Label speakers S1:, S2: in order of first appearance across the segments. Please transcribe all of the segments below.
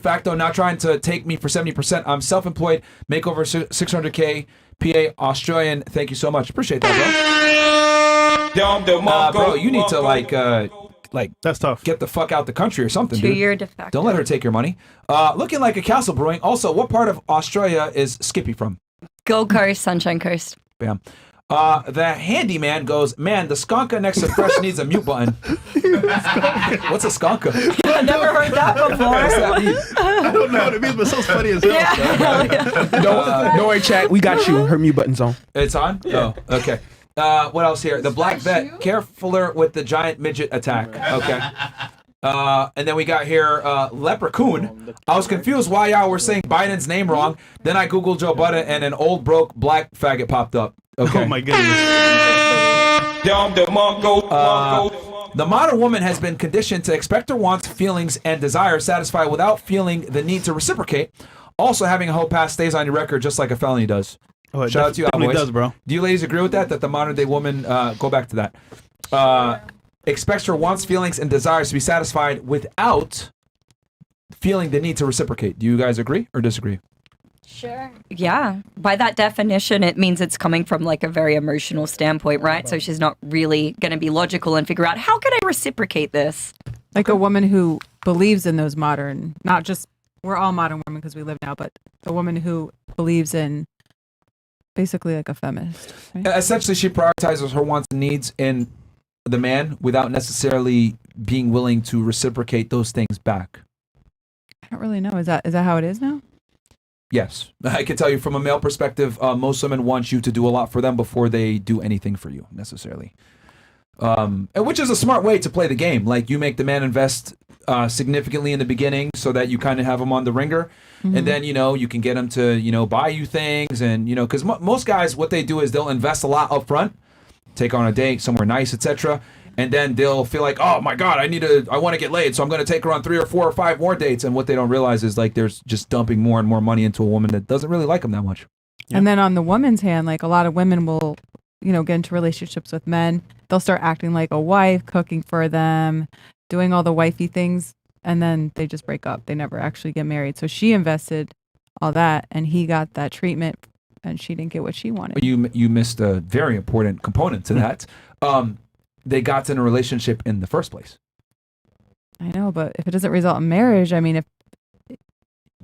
S1: facto, not trying to take me for 70%. I'm self-employed, make over 600K, PA, Australian. Thank you so much. Appreciate that, bro. Bro, you need to like
S2: that's tough.
S1: Get the fuck out the country or something, dude.
S3: 2-year de facto.
S1: Don't let her take your money. Looking like a castle brewing. Also, what part of Australia is Skippy from?
S3: Gold Coast, Sunshine Coast.
S1: Bam. The handyman goes, man, the skonka next to Fresh needs a mute button. What's a skonka?
S3: I've never heard that before.
S1: What's that mean?
S2: I don't know what it means, but it sounds funny as hell.
S3: Yeah.
S4: Don't worry, chat. We got you. Her mute button's on.
S1: It's on? Yeah. Oh, okay. What else here? The black vet, carefuler with the giant midget attack. Okay. And then we got here Leprechaun. I was confused why y'all were saying Biden's name wrong. Then I Googled Joe Budden and an old broke black faggot popped up. Okay.
S2: Oh my goodness.
S1: The modern woman has been conditioned to expect her wants, feelings, and desires satisfied without feeling the need to reciprocate. Also, having a whole pass stays on your record just like a felony does.
S2: Oh,
S1: Shout out to you,
S2: definitely
S1: Alboys.
S2: does, bro.
S1: Do you ladies agree with that? That the modern day woman, go back to that, expects her wants, feelings, and desires to be satisfied without feeling the need to reciprocate. Do you guys agree or disagree?
S3: Sure. Yeah. By that definition, it means it's coming from like a very emotional standpoint, right? So she's not really going to be logical and figure out, how can I reciprocate this?
S5: Like a woman who believes in those modern, not just, we're all modern women because we live now, but a woman who believes in basically like a feminist. Right?
S1: Essentially, she prioritizes her wants and needs in the man without necessarily being willing to reciprocate those things back.
S5: I don't really know. Is that how it is now?
S1: Yes. I can tell you from a male perspective, most women want you to do a lot for them before they do anything for you, necessarily. And which is a smart way to play the game. Like, you make the man invest significantly in the beginning so that you kind of have him on the ringer. Mm-hmm. And then, you can get him to, buy you things. And, because most guys, what they do is they'll invest a lot up front, take on a date somewhere nice, etc. And then they'll feel like, oh my God, I want to get laid, so I'm going to take her on 3 or 4 or 5 more dates. And what they don't realize is like there's just dumping more and more money into a woman that doesn't really like them that much.
S5: Yeah. And then on the woman's hand, like a lot of women will, get into relationships with men. They'll start acting like a wife, cooking for them, doing all the wifey things, and then they just break up. They never actually get married. So she invested all that, and he got that treatment, and she didn't get what she wanted.
S1: You missed a very important component to that. They got in a relationship in the first place.
S5: I know, but if it doesn't result in marriage, I mean,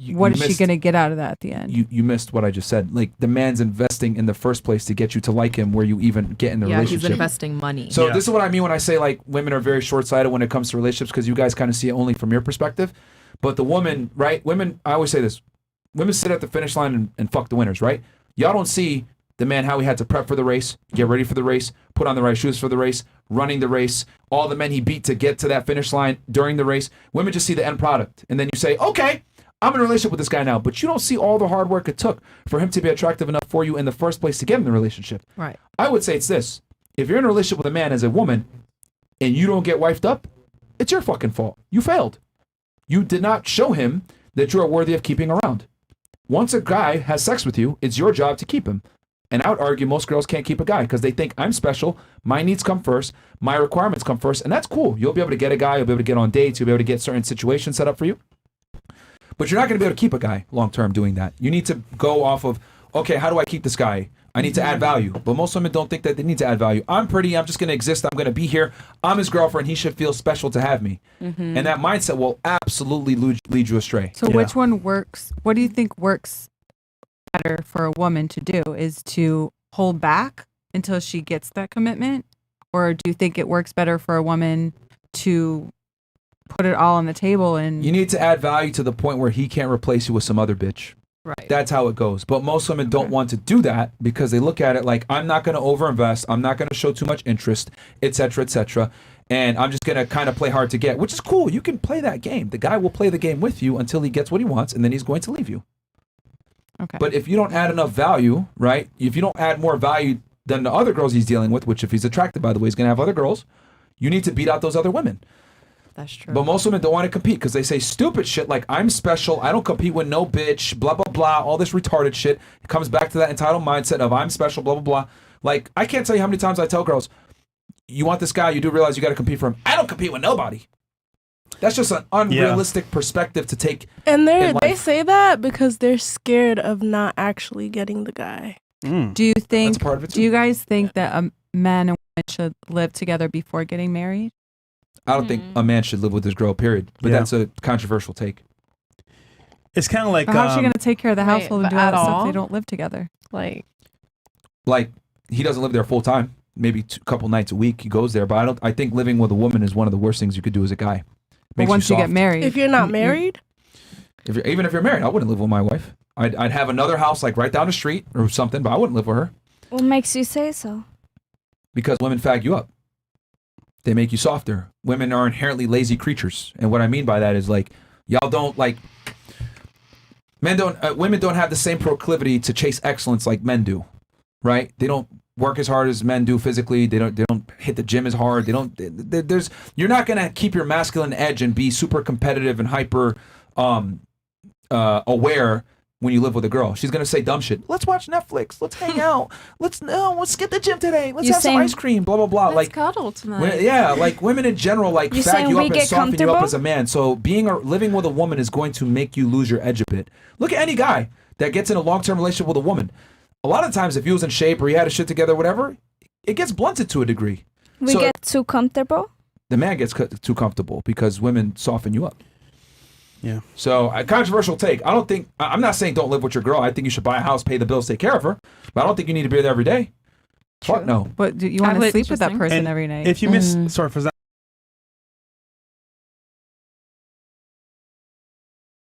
S5: what is she going to get out of that at the end?
S1: You missed what I just said. Like, the man's investing in the first place to get you to like him where you even get in the relationship.
S6: Yeah, he's investing money.
S1: So this is what I mean when I say, like, women are very short-sighted when it comes to relationships because you guys kind of see it only from your perspective. But the woman, right? Women, I always say this. Women sit at the finish line and fuck the winners, right? Y'all don't see the man, how he had to prep for the race, get ready for the race, put on the right shoes for the race, running the race, all the men he beat to get to that finish line during the race. Women just see the end product. And then you say, okay, I'm in a relationship with this guy now. But you don't see all the hard work it took for him to be attractive enough for you in the first place to get in the relationship.
S5: Right.
S1: I would say it's this. If you're in a relationship with a man as a woman and you don't get wifed up, it's your fucking fault. You failed. You did not show him that you are worthy of keeping around. Once a guy has sex with you, it's your job to keep him. And I would argue most girls can't keep a guy because they think I'm special, my needs come first, my requirements come first, and that's cool. You'll be able to get a guy, you'll be able to get on dates, you'll be able to get certain situations set up for you. But you're not going to be able to keep a guy long-term doing that. You need to go off of, okay, how do I keep this guy? I need to add value. But most women don't think that they need to add value. I'm pretty, I'm just going to exist, I'm going to be here. I'm his girlfriend, he should feel special to have me. Mm-hmm. And that mindset will absolutely lead you astray.
S5: So which one works? What do you think works better for a woman to do? Is to hold back until she gets that commitment? Or do you think it works better for a woman to put it all on the table? And
S1: you need to add value to the point where he can't replace you with some other bitch.
S5: Right.
S1: That's how it goes. But most women don't want to do that because they look at it like, I'm not going to overinvest, I'm not going to show too much interest, etc., etc. And I'm just going to kind of play hard to get, which is cool. You can play that game. The guy will play the game with you until he gets what he wants, and then he's going to leave you.
S5: Okay.
S1: But if you don't add enough value, right? If you don't add more value than the other girls he's dealing with, which if he's attracted, by the way, he's going to have other girls, you need to beat out those other women.
S5: That's true.
S1: But most women don't want to compete because they say stupid shit like, I'm special, I don't compete with no bitch, blah, blah, blah, all this retarded shit. It comes back to that entitled mindset of I'm special, blah, blah, blah. Like, I can't tell you how many times I tell girls, you want this guy, you do realize you got to compete for him. I don't compete with nobody. That's just an unrealistic perspective to take.
S6: And
S1: in
S6: they
S1: life.
S6: say that because they're scared of not actually getting the guy.
S5: Do you think?
S1: That's part of it
S5: Do you
S1: too.
S5: guys think that a man and woman should live together before getting married?
S1: I don't think a man should live with his girl, period. But
S2: Yeah.
S1: that's a controversial take.
S2: It's kind of like
S5: Or how's she going to take care of the
S7: Wait,
S5: household and
S7: but
S5: do all
S7: at
S5: that stuff if
S7: all?
S5: they don't live together?
S7: Like,
S1: Like, he doesn't live there full time. Maybe a couple nights a week he goes there. But I think living with a woman is one of the worst things you could do as a guy.
S5: But
S1: Makes
S5: once you get
S1: soft.
S5: married,
S6: If you're not married,
S1: Even if you're married, I wouldn't live with my wife. I'd have another house like right down the street or something, but I wouldn't live with her
S8: What makes you say so?
S1: because women fag you up. They make you softer. Women are inherently lazy creatures, and what I mean by that is like y'all don't like. Women don't have the same proclivity to chase excellence like men do, right? They don't work as hard as men do physically. They don't hit the gym as hard. You're not gonna keep your masculine edge and be super competitive and hyper aware when you live with a girl. She's gonna say dumb shit. Let's watch Netflix. Let's hang out. Let's skip the gym today. Let's
S8: You
S1: have some
S8: saying-
S1: ice cream. Blah blah blah. Like
S7: cuddle tonight.
S1: like women in general, like
S8: You
S1: fag
S8: saying
S1: you
S8: we
S1: up and
S8: get
S1: soften you up
S8: comfortable?
S1: as a man. So living with a woman is going to make you lose your edge a bit. Look at any guy that gets in a long-term relationship with a woman. A lot of times, if he was in shape or he had his shit together, whatever, it gets blunted to a degree.
S8: We
S1: So-
S8: get too comfortable.
S1: The man gets too comfortable because women soften you up.
S2: Yeah.
S1: So a controversial take. I'm not saying don't live with your girl. I think you should buy a house, pay the bills, take care of her. But I don't think you need to be there every day. Fuck no.
S5: but do you want to sleep with that
S7: Interesting.
S5: person
S2: And
S5: every night?
S2: If you miss, sorry for that.